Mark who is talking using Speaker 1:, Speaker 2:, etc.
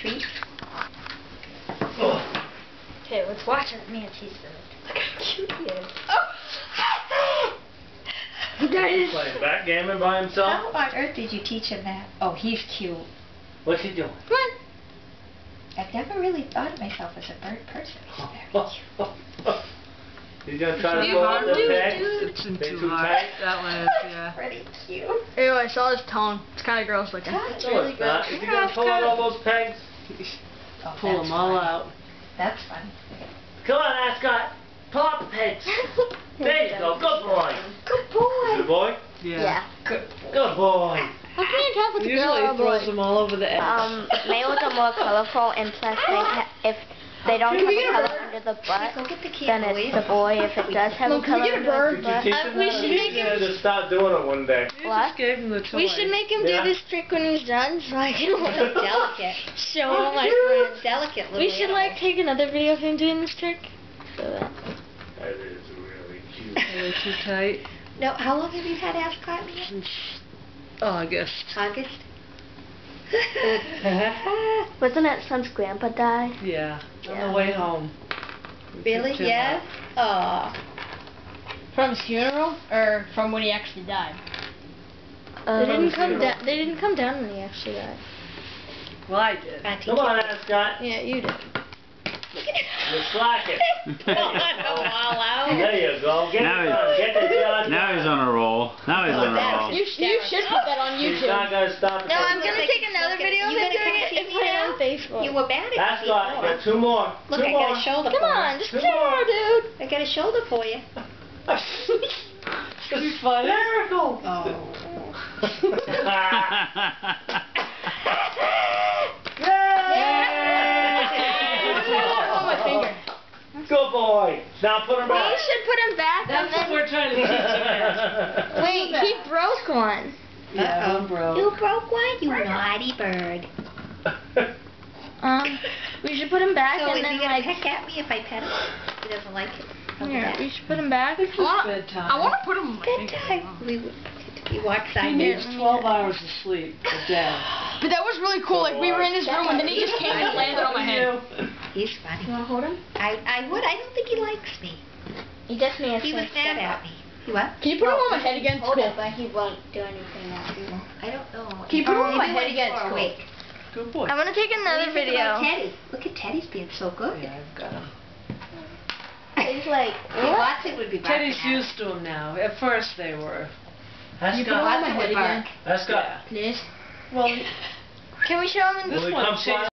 Speaker 1: treat.
Speaker 2: Okay, let's watch it. Man, she's so. Look how cute he is.
Speaker 3: He's playing backgammon by himself.
Speaker 1: How on earth did you teach him that? Oh, he's cute.
Speaker 3: What's he doing?
Speaker 2: Come on.
Speaker 1: I've never really thought of myself as a bird person. He's very cute.
Speaker 3: He's gonna try to pull out the pegs.
Speaker 4: It's in
Speaker 3: They
Speaker 4: too
Speaker 3: too
Speaker 4: hard.
Speaker 3: tight?
Speaker 4: That one is, yeah.
Speaker 1: Pretty cute.
Speaker 2: Ew, I saw his tongue. It's kind of gross looking.
Speaker 1: That's
Speaker 3: No,
Speaker 1: really
Speaker 3: it's not.
Speaker 1: gross.
Speaker 3: Is he gonna pull out all those pegs?
Speaker 1: Oh,
Speaker 4: Pull
Speaker 1: that's
Speaker 4: them all
Speaker 1: funny.
Speaker 4: out.
Speaker 1: That's funny.
Speaker 3: Come on, Ascott. Pull out the pegs. There you go. Good boy.
Speaker 1: Good boy.
Speaker 3: Good boy?
Speaker 2: Yeah.
Speaker 1: Good.
Speaker 3: Good boy.
Speaker 2: How can you tell if it's a girl or
Speaker 4: Usually
Speaker 2: a
Speaker 4: throws
Speaker 2: boy?
Speaker 4: them all over the edge.
Speaker 5: Males are more colorful, and plus if they don't have a color under the butt,
Speaker 1: Go get the
Speaker 5: then
Speaker 1: kid,
Speaker 5: it's the boy. If it does have a
Speaker 2: Look, can
Speaker 5: color
Speaker 2: we get a
Speaker 5: under
Speaker 2: bird?
Speaker 5: its
Speaker 3: You
Speaker 5: butt,
Speaker 3: teach him
Speaker 2: we
Speaker 3: that?
Speaker 2: should
Speaker 3: He's
Speaker 2: make him-
Speaker 3: gonna just start doing it one day.
Speaker 4: You
Speaker 5: What?
Speaker 4: just gave him the toy.
Speaker 2: We should make him
Speaker 3: Yeah.
Speaker 2: do this trick when he's done, so I can
Speaker 1: Delicate.
Speaker 2: show all my friends.
Speaker 1: Delicate little
Speaker 2: We should like take another video of him doing this trick. So that.
Speaker 3: That is really cute.
Speaker 4: Way too tight.
Speaker 1: No, how long have you had Ascott?
Speaker 4: August.
Speaker 1: August?
Speaker 5: wasn't it since Grandpa died?
Speaker 4: Yeah. On
Speaker 5: Yeah.
Speaker 4: the way home. We
Speaker 1: Really?
Speaker 4: picked him
Speaker 1: Yeah?
Speaker 4: up.
Speaker 1: Aw.
Speaker 2: From his funeral, or from when he actually died?
Speaker 5: Um,
Speaker 2: They didn't come down. They didn't come down when he actually died.
Speaker 4: Well, I did.
Speaker 3: Come on, Ascott.
Speaker 2: Yeah, you did.
Speaker 3: You're slacking.
Speaker 1: All out.
Speaker 3: There you go. Get
Speaker 6: Now
Speaker 3: it done. Get the job
Speaker 6: Now he's on a roll. Now he's on a roll.
Speaker 2: You should put that on
Speaker 3: He's not
Speaker 2: YouTube.
Speaker 3: gonna stop it.
Speaker 2: No, I'm
Speaker 1: Looks
Speaker 2: gonna
Speaker 1: like
Speaker 2: take
Speaker 1: he's
Speaker 2: another
Speaker 1: looking-
Speaker 2: video of
Speaker 1: you
Speaker 2: him
Speaker 1: gonna
Speaker 2: doing
Speaker 1: come
Speaker 2: it
Speaker 1: see
Speaker 2: and
Speaker 1: me
Speaker 2: put it
Speaker 1: now?
Speaker 2: on Facebook.
Speaker 1: You were bad at it
Speaker 3: Ascott, you
Speaker 1: before.
Speaker 3: got two more.
Speaker 1: Look,
Speaker 3: Two
Speaker 1: I
Speaker 3: more.
Speaker 1: got a shoulder
Speaker 2: Come
Speaker 1: for
Speaker 2: on,
Speaker 1: you.
Speaker 2: just
Speaker 3: Come
Speaker 2: two more,
Speaker 3: on.
Speaker 2: dude.
Speaker 1: I got a shoulder for you.
Speaker 4: It's funny.
Speaker 3: Miracle.
Speaker 2: Oh, my finger.
Speaker 3: Good boy. Now put him
Speaker 2: We
Speaker 3: back.
Speaker 2: should put him back
Speaker 4: That's
Speaker 2: and
Speaker 4: what
Speaker 2: then.
Speaker 4: we're trying to teach him.
Speaker 2: Wait, he broke one.
Speaker 4: Yeah,
Speaker 1: Uh-oh.
Speaker 4: one broke.
Speaker 1: You broke one, you naughty bird.
Speaker 2: We should put him back
Speaker 1: So
Speaker 2: and
Speaker 1: is
Speaker 2: then
Speaker 1: he gonna
Speaker 2: like.
Speaker 1: peck at me if I pet him? He doesn't like it.
Speaker 2: Here, we should put him back.
Speaker 4: It's just bedtime.
Speaker 2: to put him on my
Speaker 1: Bedtime. We walk
Speaker 4: He
Speaker 1: side
Speaker 4: needs
Speaker 1: there.
Speaker 4: 12 hours of sleep a day.
Speaker 2: But that was really cool. Like we were in his room and then he just came and landed on my head.
Speaker 1: He's funny.
Speaker 2: You wanna hold him?
Speaker 1: I would. I don't think he likes me.
Speaker 2: He definitely has
Speaker 1: He was mad at me. He what?
Speaker 2: Can you put him on my head again? It's cool.
Speaker 5: but he won't do anything else.
Speaker 1: I don't know.
Speaker 2: Can you put him on my
Speaker 1: Maybe
Speaker 2: head
Speaker 1: when
Speaker 2: again?
Speaker 1: he's
Speaker 2: It's
Speaker 1: more
Speaker 2: cool.
Speaker 1: awake.
Speaker 4: Good boy.
Speaker 2: I'm gonna take another
Speaker 1: What do you think about
Speaker 2: video.
Speaker 1: Teddy? Look at Teddy's being so good.
Speaker 4: Yeah, I've got him.
Speaker 2: He's like,
Speaker 1: Watson would be barking
Speaker 4: Teddy's
Speaker 1: at him.
Speaker 4: used to him now. At first they were.
Speaker 2: Can you put him on my
Speaker 1: Watson
Speaker 2: head
Speaker 1: would
Speaker 2: again?
Speaker 1: bark.
Speaker 3: Ascott.
Speaker 4: Yeah.
Speaker 2: Please.
Speaker 4: Well,
Speaker 2: Can we show him in
Speaker 4: this
Speaker 3: Will he
Speaker 4: one
Speaker 3: come
Speaker 4: changed